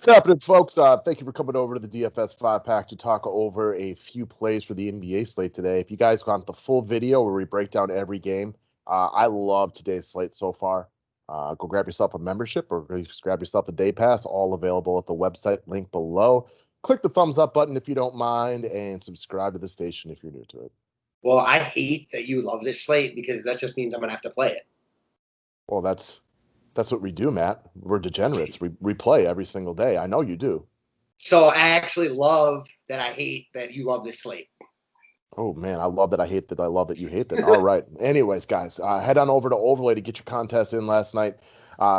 happening, folks? Thank you for coming over to the DFS 5-pack to talk over a few plays for the NBA slate today. If you guys want the full video where we break down every game, I love today's slate so far. Go grab yourself a membership or just grab yourself a day pass, all available at the website link below. Click the thumbs up button if you don't mind, and subscribe to the station if you're new to it. Well, I hate that you love this slate because that just means I'm going to have to play it. Well, that's what we do, Matt. We're degenerates. We play every single day. I know you do. So I actually love that I hate that you love this slate. Oh, man, I love that I hate that I love that you hate that. All right. Anyways, guys, head on over to Overlay to get your contest in last night.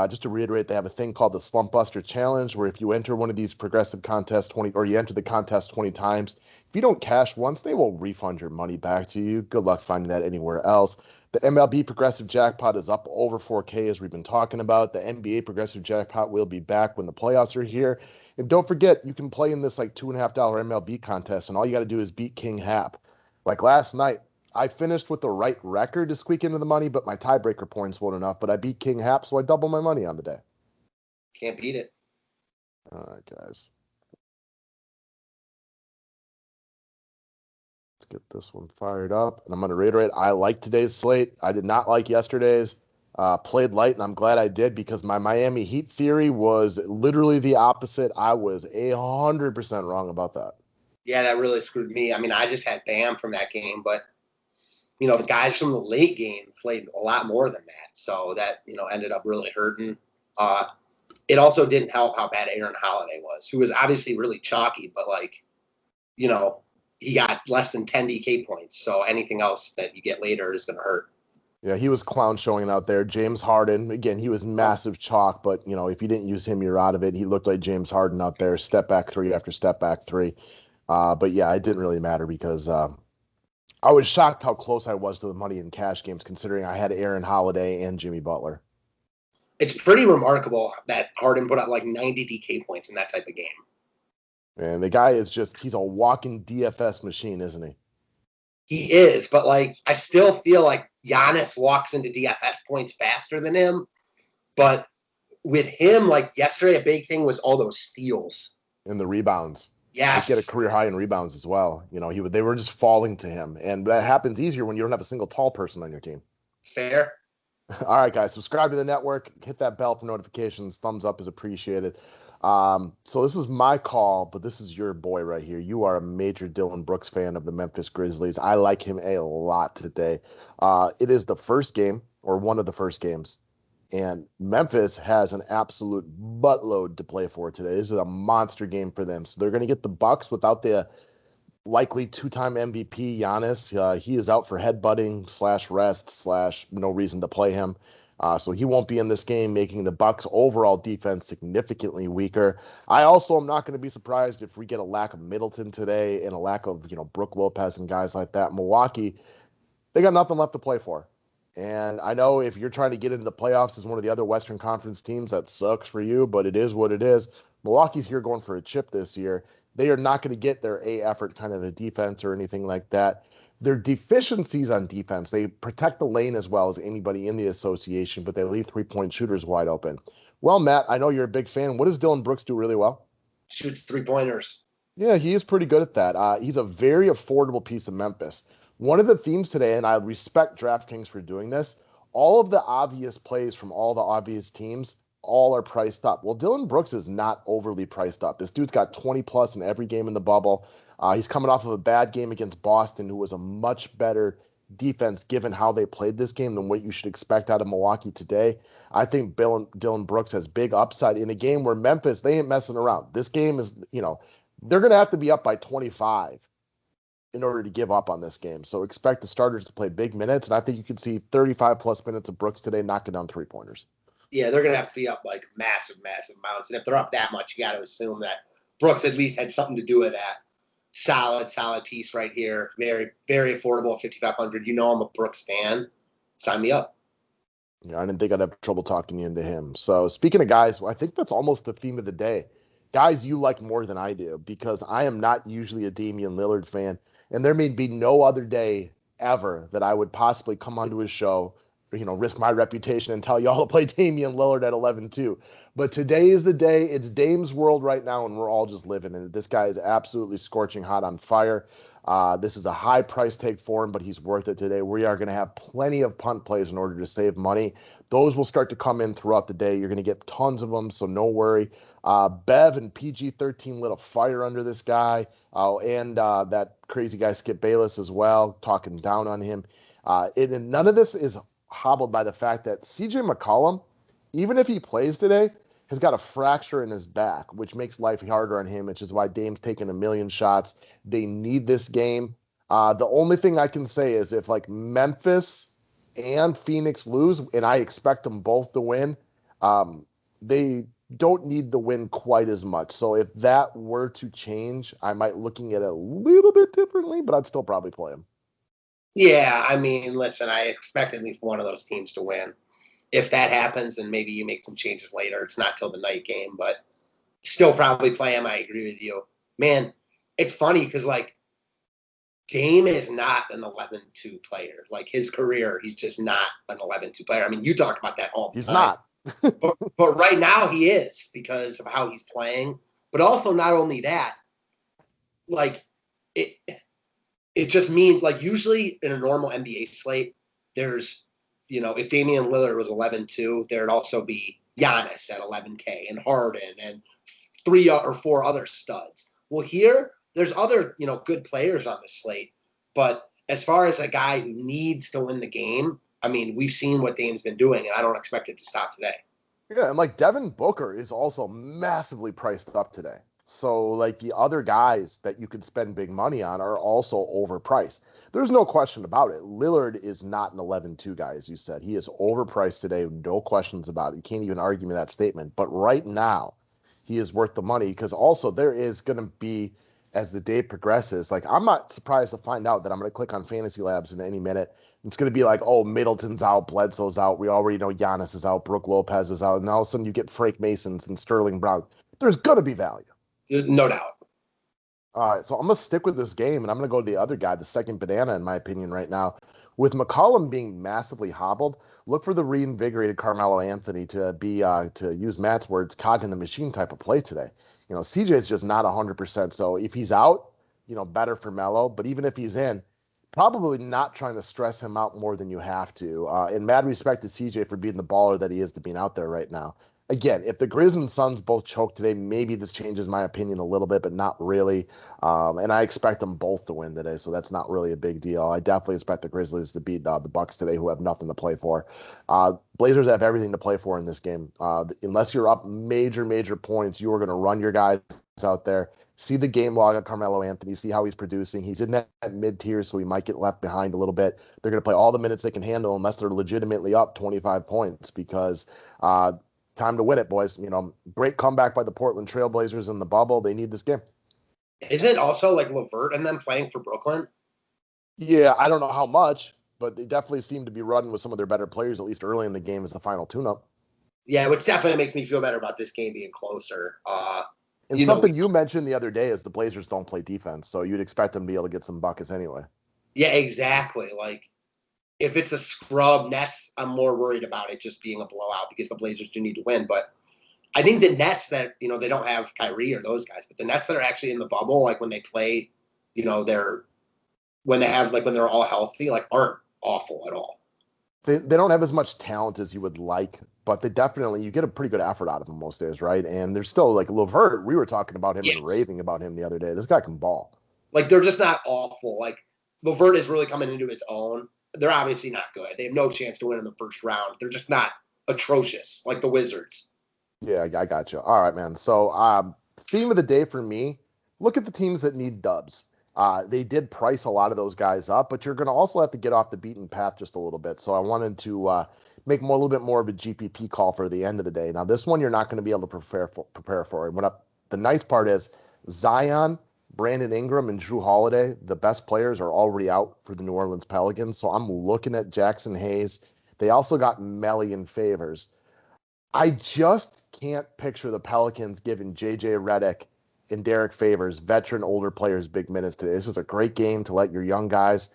Just to reiterate, they have a thing called the Slump Buster Challenge, where if you enter one of these progressive contests or you enter the contest 20 times, if you don't cash once, they will refund your money back to you. Good luck finding that anywhere else. The MLB Progressive Jackpot is up over 4K, as we've been talking about. The NBA Progressive Jackpot will be back when the playoffs are here. And don't forget, you can play in this like $2.50 MLB contest, and all you got to do is beat King Hap. Like last night, I finished with the right record to squeak into the money, but my tiebreaker points weren't enough. But I beat King Hap, so I doubled my money on the day. Can't beat it. All right, guys. Let's get this one fired up. And I'm going to reiterate, I like today's slate. I did not like yesterday's. Played light, and I'm glad I did because my Miami Heat theory was literally the opposite. I was 100% wrong about that. Yeah, that really screwed me. I mean, I just had Bam from that game, but, the guys from the late game played a lot more than that. So that, ended up really hurting. It also didn't help how bad Aaron Holiday was, who was obviously really chalky, but, he got less than 10 DK points. So anything else that you get later is going to hurt. Yeah, he was clown showing out there. James Harden, again, he was massive chalk, but, if you didn't use him, you're out of it. He looked like James Harden out there, step back three after step back three. But, yeah, it didn't really matter because I was shocked how close I was to the money in cash games, considering I had Aaron Holiday and Jimmy Butler. It's pretty remarkable that Harden put up like 90 DK points in that type of game. And the guy is he's a walking DFS machine, isn't he? He is, but I still feel like Giannis walks into DFS points faster than him. But with him, yesterday, a big thing was all those steals. And the rebounds. Yes. He get a career high in rebounds as well. They were just falling to him. And that happens easier when you don't have a single tall person on your team. Fair. All right, guys, subscribe to the network. Hit that bell for notifications. Thumbs up is appreciated. So this is my call, but this is your boy right here. You are a major Dillon Brooks fan of the Memphis Grizzlies. I like him a lot today. It is the first game, or one of the first games, and Memphis has an absolute buttload to play for today. This is a monster game for them. So they're going to get the Bucks without the likely two-time MVP Giannis. He is out for headbutting /rest / no reason to play him. So he won't be in this game, making the Bucks' overall defense significantly weaker. I also am not going to be surprised if we get a lack of Middleton today and a lack of, Brook Lopez and guys like that. Milwaukee, they got nothing left to play for. And I know if you're trying to get into the playoffs as one of the other Western Conference teams, that sucks for you, but it is what it is. Milwaukee's here going for a chip this year. They are not going to get their A effort kind of a defense or anything like that. Their deficiencies on defense, they protect the lane as well as anybody in the association, but they leave three-point shooters wide open. Well, Matt, I know you're a big fan. What does Dillon Brooks do really well? Shoots three-pointers. Yeah, he is pretty good at that. He's a very affordable piece of Memphis. One of the themes today, and I respect Draftkings for doing this, all of the obvious plays from all the obvious teams, all are priced up. Well, Dillon Brooks is not overly priced up. This dude's got 20+ in every game in the bubble. He's coming off of a bad game against Boston, who was a much better defense given how they played this game than what you should expect out of Milwaukee today. I think Dillon Brooks has big upside in a game where Memphis, they ain't messing around. This game is, they're going to have to be up by 25 in order to give up on this game. So expect the starters to play big minutes, and I think you could see 35+ minutes of Brooks today knocking down three-pointers. Yeah, they're going to have to be up massive amounts. And if they're up that much, you got to assume that Brooks at least had something to do with that. Solid piece right here. Very, very affordable at $5,500. I'm a Brooks fan. Sign me up. Yeah, I didn't think I'd have trouble talking you into him. So speaking of guys, I think that's almost the theme of the day. Guys you like more than I do, because I am not usually a Damian Lillard fan. And there may be no other day ever that I would possibly come onto his show, risk my reputation and tell y'all to play Damian Lillard at 11-2. But today is the day. It's Dame's world right now, and we're all just living in it. This guy is absolutely scorching hot on fire. This is a high price tag for him, but he's worth it today. We are going to have plenty of punt plays in order to save money. Those will start to come in throughout the day. You're going to get tons of them, so no worry. Bev and PG-13 lit a fire under this guy, and that crazy guy Skip Bayless as well, talking down on him. And none of this is hobbled by the fact that CJ McCollum, even if he plays today, has got a fracture in his back, which makes life harder on him, which is why Dame's taking a million shots. They need this game. The only thing I can say is if like Memphis and Phoenix lose, and I expect them both to win, they don't need the win quite as much. So if that were to change, I might looking at it a little bit differently, but I'd still probably play him. Yeah, I mean, listen, I expect at least one of those teams to win. If that happens, then maybe you make some changes later. It's not till the night game, but still probably play him. I agree with you. Man, it's funny because, like, Dame is not an 11-2 player. Like, his career, he's just not an 11-2 player. I mean, you talked about that all the time. He's not. but right now he is because of how he's playing. But also not only that, like, it just means, like, usually in a normal NBA slate, there's, if Damian Lillard was 11-2, there'd also be Giannis at 11K and Harden and 3 or 4 other studs. Well, here, there's other, good players on the slate. But as far as a guy who needs to win the game, I mean, we've seen what Dame's been doing, and I don't expect it to stop today. Yeah, and like Devin Booker is also massively priced up today. So like the other guys that you could spend big money on are also overpriced. There's no question about it. Lillard is not an 11-2 guy, as you said. He is overpriced today, no questions about it. You can't even argue with that statement. But right now, he is worth the money because also there is going to be, as the day progresses, like I'm not surprised to find out that I'm going to click on Fantasy Labs in any minute. It's going to be like, oh, Middleton's out, Bledsoe's out. We already know Giannis is out, Brook Lopez is out. And all of a sudden you get Frank Masons and Sterling Brown. There's going to be value. No doubt. All right, so I'm going to stick with this game, and I'm going to go to the other guy, the second banana, in my opinion, right now. With McCollum being massively hobbled, look for the reinvigorated Carmelo Anthony to be, to use Matt's words, cog in the machine type of play today. CJ is just not 100%. So if he's out, better for Melo. But even if he's in, probably not trying to stress him out more than you have to. In mad respect to CJ for being the baller that he is to being out there right now. Again, if the Grizz and Suns both choke today, maybe this changes my opinion a little bit, but not really. And I expect them both to win today, so that's not really a big deal. I definitely expect the Grizzlies to beat the Bucks today, who have nothing to play for. Blazers have everything to play for in this game. Unless you're up major points, you are going to run your guys out there. See the game log of Carmelo Anthony, see how he's producing. He's in that mid-tier, so he might get left behind a little bit. They're going to play all the minutes they can handle unless they're legitimately up 25 points because time to win it, boys. Great comeback by the Portland Trailblazers in the bubble. They need this game. Isn't also like LeVert and them playing for Brooklyn? Yeah, I don't know how much, but they definitely seem to be running with some of their better players, at least early in the game as the final tune-up. Yeah, which definitely makes me feel better about this game being closer. And something you mentioned the other day is the Blazers don't play defense, so you'd expect them to be able to get some buckets anyway. Yeah, exactly. Like, if it's a scrub Nets, I'm more worried about it just being a blowout because the Blazers do need to win. But I think the Nets that, they don't have Kyrie or those guys, but the Nets that are actually in the bubble, like when they play, when they're all healthy, like aren't awful at all. They don't have as much talent as you would like, but you get a pretty good effort out of them most days, right? And there's still like LeVert. We were talking about him and raving about him the other day. This guy can ball. Like they're just not awful. Like LeVert is really coming into his own. They're obviously not good. They have no chance to win in the first round. They're just not atrocious like the Wizards. Yeah, I got you. All right, man. So theme of the day for me, look at the teams that need dubs. They did price a lot of those guys up, but you're going to also have to get off the beaten path just a little bit. So I wanted to make a little bit more of a GPP call for the end of the day. Now, this one you're not going to be able to prepare for. And the nice part is Zion, Brandon Ingram, and Drew Holiday, the best players, are already out for the New Orleans Pelicans. So I'm looking at Jackson Hayes. They also got Melly and Favors. I just can't picture the Pelicans giving J.J. Redick and Derek Favors, veteran older players, big minutes today. This is a great game to let your young guys,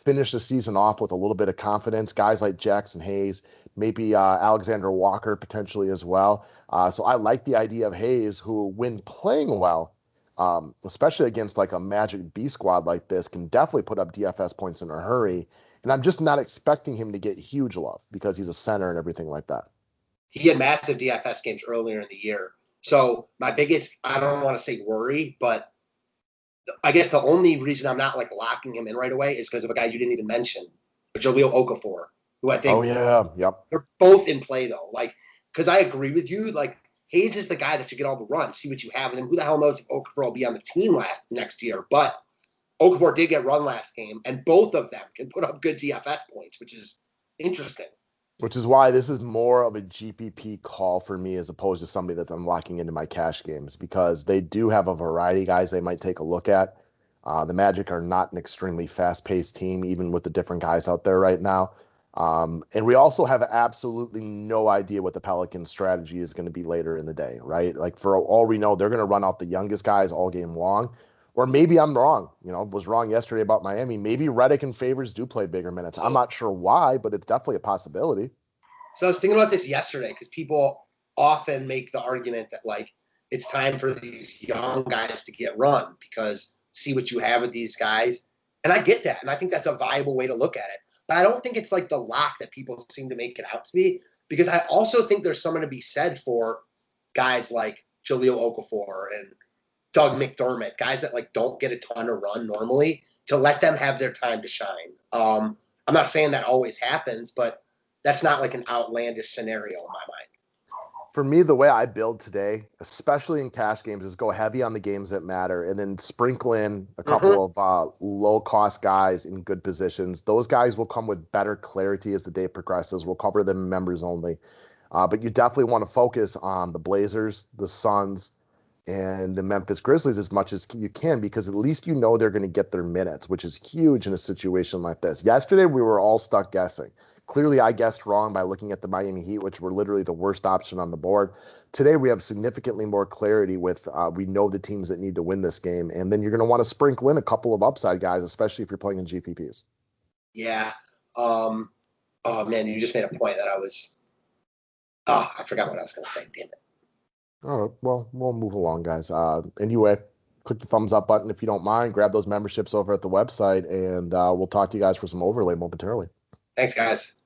finish the season off with a little bit of confidence. Guys like Jackson Hayes, maybe Alexander Walker potentially as well. So I like the idea of Hayes, who, when playing well, especially against like a Magic B squad like this, can definitely put up DFS points in a hurry. And I'm just not expecting him to get huge love because he's a center and everything like that. He had massive DFS games earlier in the year. So my biggest, I don't want to say worry, but I guess the only reason I'm not like locking him in right away is because of a guy you didn't even mention, Jahlil Okafor, who I think. Oh yeah, yep. They're both in play though. Like, because I agree with you. Like, Hayes is the guy that should get all the runs, see what you have, and then who the hell knows if Okafor will be on the team next year. But Okafor did get run last game, and both of them can put up good DFS points, which is interesting. Which is why this is more of a GPP call for me as opposed to somebody that I'm locking into my cash games, because they do have a variety of guys they might take a look at. The Magic are not an extremely fast-paced team, even with the different guys out there right now. And we also have absolutely no idea what the Pelicans' strategy is going to be later in the day, right? Like, for all we know, they're going to run out the youngest guys all game long. Or maybe I'm wrong, was wrong yesterday about Miami. Maybe Redick and Favors do play bigger minutes. I'm not sure why, but it's definitely a possibility. So I was thinking about this yesterday because people often make the argument that, like, it's time for these young guys to get run because see what you have with these guys. And I get that. And I think that's a viable way to look at it. But I don't think it's like the lock that people seem to make it out to be, because I also think there's something to be said for guys like Jahlil Okafor and Doug McDermott, guys that like don't get a ton of run normally, to let them have their time to shine. I'm not saying that always happens, but that's not like an outlandish scenario in my mind. For me, the way I build today, especially in cash games, is go heavy on the games that matter and then sprinkle in a couple of low-cost guys in good positions. Those guys will come with better clarity as the day progresses. We'll cover them in members only. But you definitely want to focus on the Blazers, the Suns, and the Memphis Grizzlies as much as you can, because at least you know they're going to get their minutes, which is huge in a situation like this. Yesterday, we were all stuck guessing. Clearly, I guessed wrong by looking at the Miami Heat, which were literally the worst option on the board. Today, we have significantly more clarity with we know the teams that need to win this game. And then you're going to want to sprinkle in a couple of upside guys, especially if you're playing in GPPs. Yeah. Oh, man, you just made a point that I forgot what I was going to say. Damn it. All right, well, we'll move along, guys. Anyway, click the thumbs up button if you don't mind. Grab those memberships over at the website, and we'll talk to you guys for some overlay momentarily. Thanks, guys.